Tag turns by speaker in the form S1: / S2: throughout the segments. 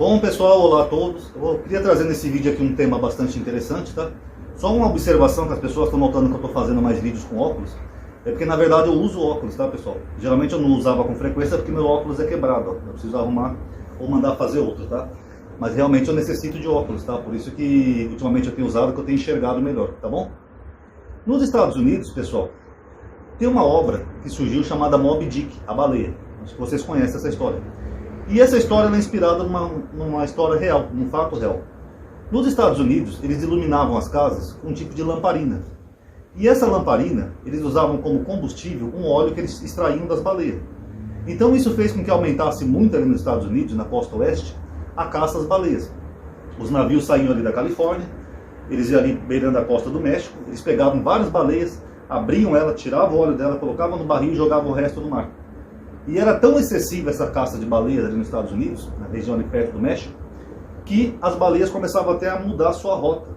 S1: Bom pessoal, olá a todos. Eu queria trazer nesse vídeo aqui um tema bastante interessante, tá? Só uma observação que as pessoas estão notando que eu estou fazendo mais vídeos com óculos. É porque na verdade eu uso óculos, tá pessoal? Geralmente eu não usava com frequência porque meu óculos é quebrado, ó. Eu preciso arrumar ou mandar fazer outro, tá? Mas realmente eu necessito de óculos, tá? Por isso que ultimamente eu tenho usado, que eu tenho enxergado melhor, tá bom? Nos Estados Unidos, pessoal, tem uma obra que surgiu chamada Moby Dick, a baleia. Acho que vocês conhecem essa história. E essa história é inspirada numa história real, num fato real. Nos Estados Unidos, eles iluminavam as casas com um tipo de lamparina. E essa lamparina, eles usavam como combustível um óleo que eles extraíam das baleias. Então isso fez com que aumentasse muito ali nos Estados Unidos, na costa oeste, a caça às baleias. Os navios saíam ali da Califórnia, eles iam ali beirando a costa do México, eles pegavam várias baleias, abriam ela, tiravam o óleo dela, colocavam no barril e jogavam o resto no mar. E era tão excessiva essa caça de baleias ali nos Estados Unidos, na região ali perto do México, que as baleias começavam até a mudar a sua rota.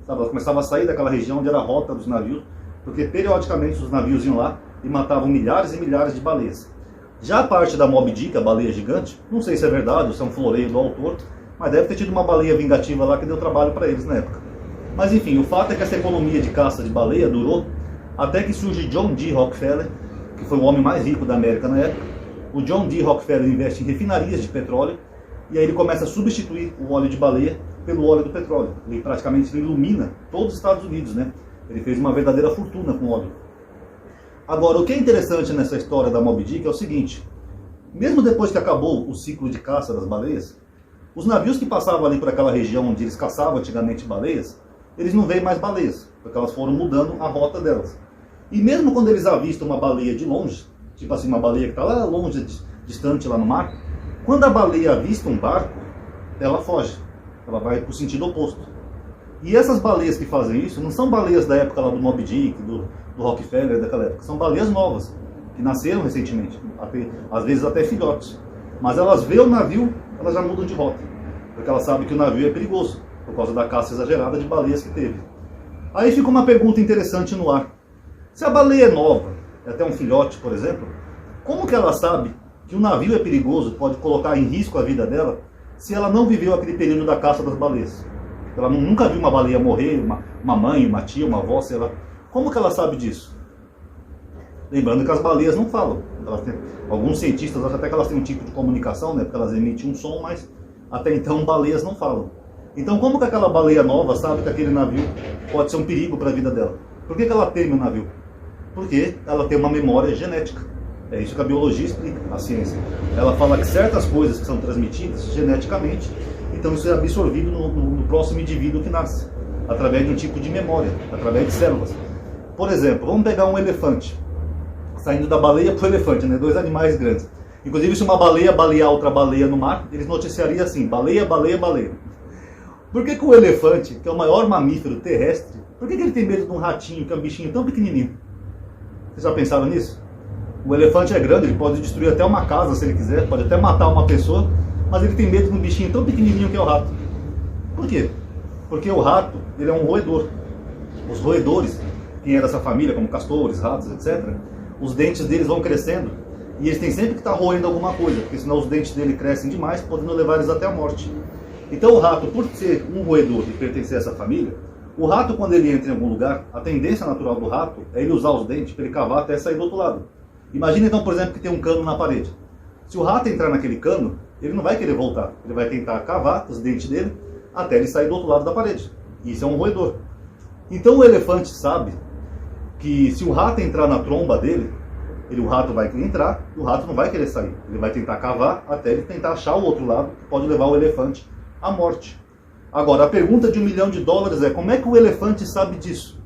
S1: Sabe? Elas começavam a sair daquela região onde era a rota dos navios, porque periodicamente os navios iam lá e matavam milhares e milhares de baleias. Já a parte da Moby Dick, a baleia gigante, não sei se é verdade ou se é um floreio do autor, mas deve ter tido uma baleia vingativa lá que deu trabalho para eles na época. Mas enfim, o fato é que essa economia de caça de baleia durou até que surge John D. Rockefeller, que foi o homem mais rico da América na época. O John D. Rockefeller investe em refinarias de petróleo e aí ele começa a substituir o óleo de baleia pelo óleo do petróleo. Ele praticamente ilumina todos os Estados Unidos, né? Ele fez uma verdadeira fortuna com óleo. Agora, o que é interessante nessa história da Moby Dick é o seguinte: mesmo depois que acabou o ciclo de caça das baleias, os navios que passavam ali por aquela região onde eles caçavam antigamente baleias, eles não veem mais baleias, porque elas foram mudando a rota delas. E mesmo quando eles avistam uma baleia de longe, tipo assim, uma baleia que está lá longe, distante lá no mar, quando a baleia avista um barco, ela foge, ela vai para o sentido oposto. E essas baleias que fazem isso não são baleias da época lá do Moby Dick, do Rockefeller, daquela época, são baleias novas, que nasceram recentemente, às vezes até filhotes. Mas elas veem o navio, elas já mudam de rota, porque elas sabem que o navio é perigoso, por causa da caça exagerada de baleias que teve. Aí fica uma pergunta interessante no ar: se a baleia é nova, é até um filhote, por exemplo, como que ela sabe que o navio é perigoso, pode colocar em risco a vida dela, se ela não viveu aquele período da caça das baleias? Ela nunca viu uma baleia morrer, uma mãe, uma tia, uma avó, sei lá. Como que ela sabe disso? Lembrando que as baleias não falam. Alguns cientistas acham até que elas têm um tipo de comunicação, né, porque elas emitem um som, mas até então baleias não falam. Então como que aquela baleia nova sabe que aquele navio pode ser um perigo para a vida dela? Por que ela teme o navio? Porque ela tem uma memória genética. É isso que a biologia explica, a ciência. Ela fala que certas coisas que são transmitidas geneticamente, então isso é absorvido no próximo indivíduo que nasce, através de um tipo de memória, através de células. Por exemplo, vamos pegar um elefante, saindo da baleia para o elefante, né? Dois animais grandes. Inclusive, se uma baleia balear outra baleia no mar, eles noticiariam assim: baleia, baleia, baleia. Por que o elefante, que é o maior mamífero terrestre, por que ele tem medo de um ratinho, que é um bichinho tão pequenininho? Vocês já pensaram nisso? O elefante é grande, ele pode destruir até uma casa se ele quiser, pode até matar uma pessoa, mas ele tem medo de um bichinho tão pequenininho que é o rato. Por quê? Porque o rato, ele é um roedor. Os roedores, quem é dessa família, como castores, ratos, etc., os dentes deles vão crescendo e eles têm sempre que estar roendo alguma coisa, porque senão os dentes dele crescem demais, podendo levar eles até a morte. Então o rato, por ser um roedor e pertencer a essa família, o rato, quando ele entra em algum lugar, a tendência natural do rato é ele usar os dentes para ele cavar até sair do outro lado. Imagina então, por exemplo, que tem um cano na parede. Se o rato entrar naquele cano, ele não vai querer voltar. Ele vai tentar cavar os dentes dele até ele sair do outro lado da parede. Isso é um roedor. Então o elefante sabe que se o rato entrar na tromba dele, o rato vai entrar e o rato não vai querer sair. Ele vai tentar cavar até ele tentar achar o outro lado, que pode levar o elefante à morte. Agora, a pergunta de $1 milhão é: como é que o elefante sabe disso?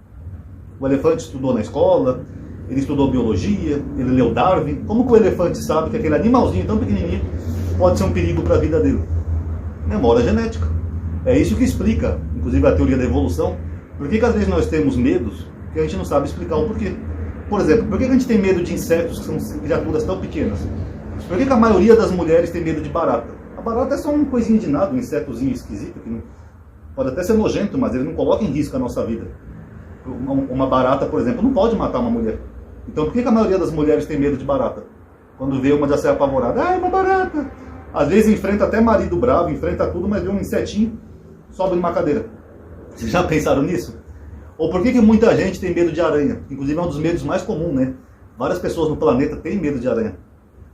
S1: O elefante estudou na escola, ele estudou biologia, ele leu Darwin. Como que o elefante sabe que aquele animalzinho tão pequenininho pode ser um perigo para a vida dele? Memória genética. É isso que explica, inclusive, a teoria da evolução. Por que às vezes nós temos medos que a gente não sabe explicar o porquê? Por exemplo, por que a gente tem medo de insetos, que são criaturas tão pequenas? Por que a maioria das mulheres tem medo de barata? A barata é só uma coisinha de nada, um insetozinho esquisito, que não... pode até ser nojento, mas ele não coloca em risco a nossa vida. Uma barata, por exemplo, não pode matar uma mulher. Então por que a maioria das mulheres tem medo de barata? Quando vê uma já sai apavorada: ah, é uma barata! Às vezes enfrenta até marido bravo, enfrenta tudo, mas vê um insetinho, sobe numa cadeira. Vocês já pensaram nisso? Ou por que muita gente tem medo de aranha? Inclusive é um dos medos mais comuns, né? Várias pessoas no planeta têm medo de aranha.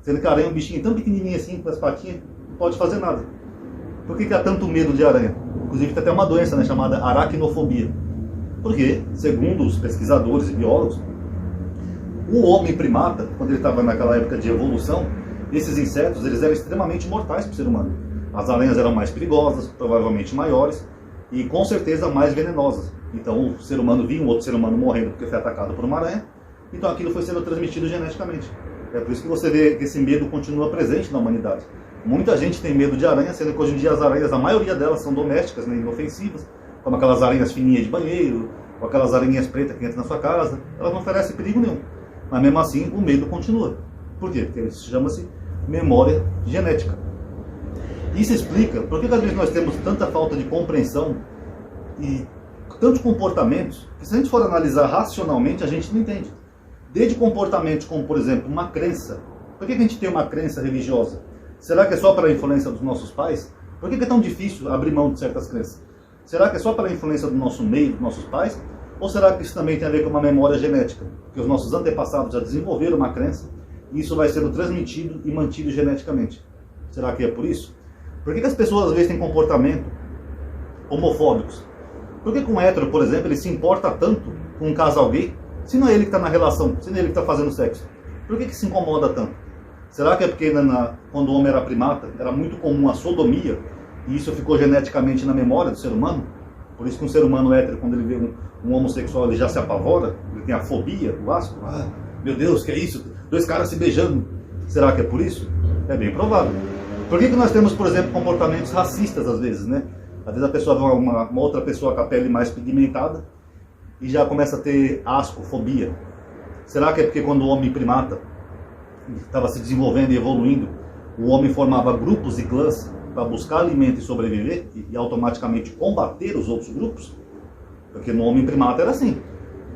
S1: Sendo que a aranha é um bichinho tão pequenininho assim, com as patinhas, não pode fazer nada. Por que há tanto medo de aranha? Inclusive tem até uma doença, né, chamada aracnofobia. Porque, segundo os pesquisadores e biólogos, o homem primata, quando ele estava naquela época de evolução, esses insetos eles eram extremamente mortais para o ser humano. As aranhas eram mais perigosas, provavelmente maiores, e com certeza mais venenosas. Então o ser humano via um outro ser humano morrendo porque foi atacado por uma aranha, então aquilo foi sendo transmitido geneticamente. É por isso que você vê que esse medo continua presente na humanidade. Muita gente tem medo de aranha, sendo que hoje em dia as aranhas, a maioria delas são domésticas, né, inofensivas, como aquelas aranhas fininhas de banheiro, ou aquelas aranhas pretas que entram na sua casa. Elas não oferecem perigo nenhum. Mas mesmo assim o medo continua. Por quê? Porque isso chama-se memória genética. Isso explica por que às vezes nós temos tanta falta de compreensão e tantos comportamentos que, se a gente for analisar racionalmente, a gente não entende. Desde comportamentos como, por exemplo, uma crença. Por que a gente tem uma crença religiosa? Será que é só pela influência dos nossos pais? Por que é tão difícil abrir mão de certas crenças? Será que é só pela influência do nosso meio, dos nossos pais? Ou será que isso também tem a ver com uma memória genética? Que os nossos antepassados já desenvolveram uma crença e isso vai sendo transmitido e mantido geneticamente. Será que é por isso? Por que as pessoas às vezes têm comportamento homofóbicos? Por que um hétero, por exemplo, ele se importa tanto com um casal gay, se não é ele que está na relação, se não é ele que está fazendo sexo? Por que se incomoda tanto? Será que é porque quando o homem era primata, era muito comum a sodomia, e isso ficou geneticamente na memória do ser humano? Por isso que um ser humano hétero, quando ele vê um homossexual, ele já se apavora, ele tem a fobia, o asco. Ah, meu Deus, que é isso? Dois caras se beijando. Será que é por isso? É bem provável. Por que nós temos, por exemplo, comportamentos racistas às vezes, né? Às vezes a pessoa vê uma outra pessoa com a pele mais pigmentada e já começa a ter asco, fobia. Será que é porque quando o homem primata estava se desenvolvendo e evoluindo, o homem formava grupos e clãs para buscar alimento e sobreviver e automaticamente combater os outros grupos? Porque no homem primata era assim.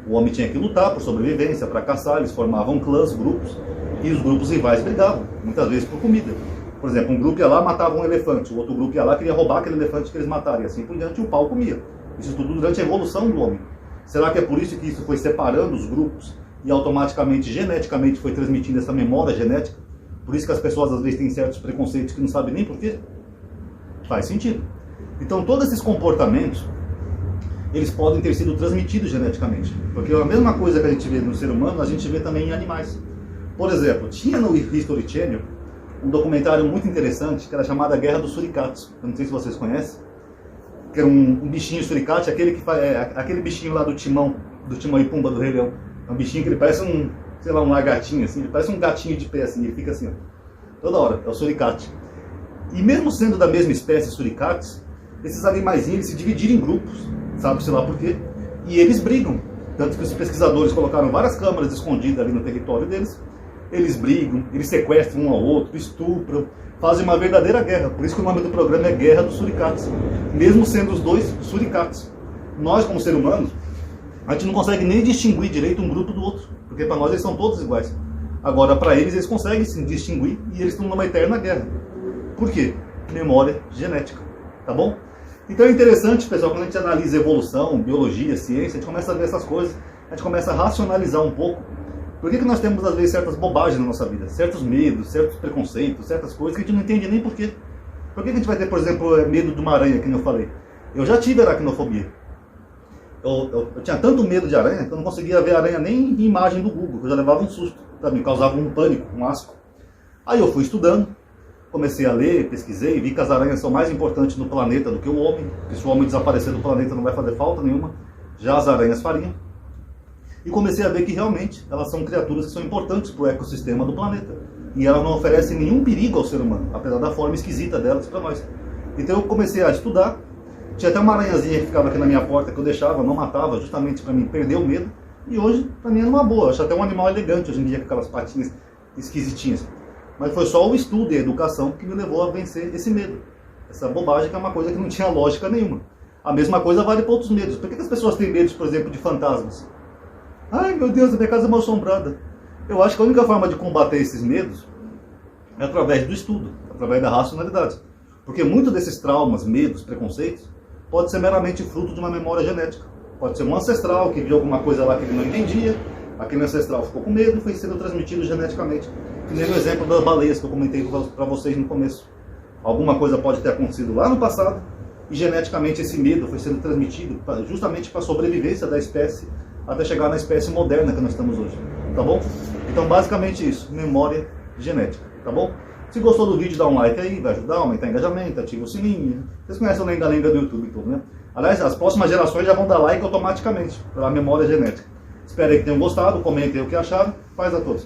S1: O homem tinha que lutar por sobrevivência, para caçar, eles formavam clãs, grupos, e os grupos rivais brigavam, muitas vezes por comida. Por exemplo, um grupo ia lá, matava um elefante, o outro grupo ia lá, queria roubar aquele elefante que eles mataram, e assim por diante, e o pau comia. Isso tudo durante a evolução do homem. Será que é por isso que isso foi separando os grupos e automaticamente, geneticamente, foi transmitindo essa memória genética? Por isso que as pessoas às vezes têm certos preconceitos que não sabem nem porquê? Faz sentido. Então todos esses comportamentos, eles podem ter sido transmitidos geneticamente. Porque a mesma coisa que a gente vê no ser humano, a gente vê também em animais. Por exemplo, tinha no History Channel um documentário muito interessante, que era chamado A Guerra dos Suricatos. Eu não sei se vocês conhecem. Que era um bichinho suricate, aquele bichinho lá do Timão e Pumba, do Rei Leão. É um bichinho que ele parece um lagartinho, assim, ele parece um gatinho de pé, assim, ele fica assim, ó, toda hora, é o suricate. E mesmo sendo da mesma espécie suricates, esses animaizinhos eles se dividiram em grupos, sabe-se lá por quê, e eles brigam. Tanto que os pesquisadores colocaram várias câmaras escondidas ali no território deles, eles brigam, eles sequestram um ao outro, estupram, fazem uma verdadeira guerra. Por isso que o nome do programa é Guerra dos Suricates, mesmo sendo os dois suricates. Nós, como seres humanos, a gente não consegue nem distinguir direito um grupo do outro, porque para nós eles são todos iguais. Agora, para eles conseguem se distinguir e eles estão numa eterna guerra. Por quê? Memória genética, tá bom? Então é interessante, pessoal, quando a gente analisa evolução, biologia, ciência, a gente começa a ver essas coisas, a gente começa a racionalizar um pouco. Por que nós temos, às vezes, certas bobagens na nossa vida? Certos medos, certos preconceitos, certas coisas que a gente não entende nem por quê. Por que a gente vai ter, por exemplo, medo de uma aranha, que eu falei? Eu já tive aracnofobia. Eu tinha tanto medo de aranha que eu não conseguia ver aranha nem em imagem do Google, que eu já levava um susto, sabe? Me causava um pânico, um asco. Aí eu fui estudando, comecei a ler, pesquisei, vi que as aranhas são mais importantes no planeta do que o homem, que se o homem desaparecer do planeta não vai fazer falta nenhuma, já as aranhas fariam. E comecei a ver que realmente elas são criaturas que são importantes para o ecossistema do planeta. E elas não oferecem nenhum perigo ao ser humano, apesar da forma esquisita delas para nós. Então eu comecei a estudar. Tinha até uma aranhazinha que ficava aqui na minha porta que eu deixava, não matava, justamente para mim perder o medo. E hoje, para mim, é uma boa. Eu acho até um animal elegante hoje em dia, com aquelas patinhas esquisitinhas. Mas foi só o estudo e a educação que me levou a vencer esse medo. Essa bobagem que é uma coisa que não tinha lógica nenhuma. A mesma coisa vale para outros medos. Por que as pessoas têm medo, por exemplo, de fantasmas? Ai, meu Deus, a minha casa é mal assombrada. Eu acho que a única forma de combater esses medos é através do estudo, através da racionalidade. Porque muitos desses traumas, medos, preconceitos, pode ser meramente fruto de uma memória genética. Pode ser um ancestral que viu alguma coisa lá que ele não entendia, aquele ancestral ficou com medo e foi sendo transmitido geneticamente. Que nem o exemplo das baleias que eu comentei para vocês no começo. Alguma coisa pode ter acontecido lá no passado e geneticamente esse medo foi sendo transmitido justamente para a sobrevivência da espécie até chegar na espécie moderna que nós estamos hoje. Tá bom? Então basicamente isso, memória genética. Tá bom? Se gostou do vídeo, dá um like aí, vai ajudar a aumentar o engajamento, ativa o sininho. Vocês conhecem o lenga-lenga do YouTube e tudo, né? Aliás, as próximas gerações já vão dar like automaticamente, pela memória genética. Espero aí que tenham gostado, comentem o que acharam. Paz a todos.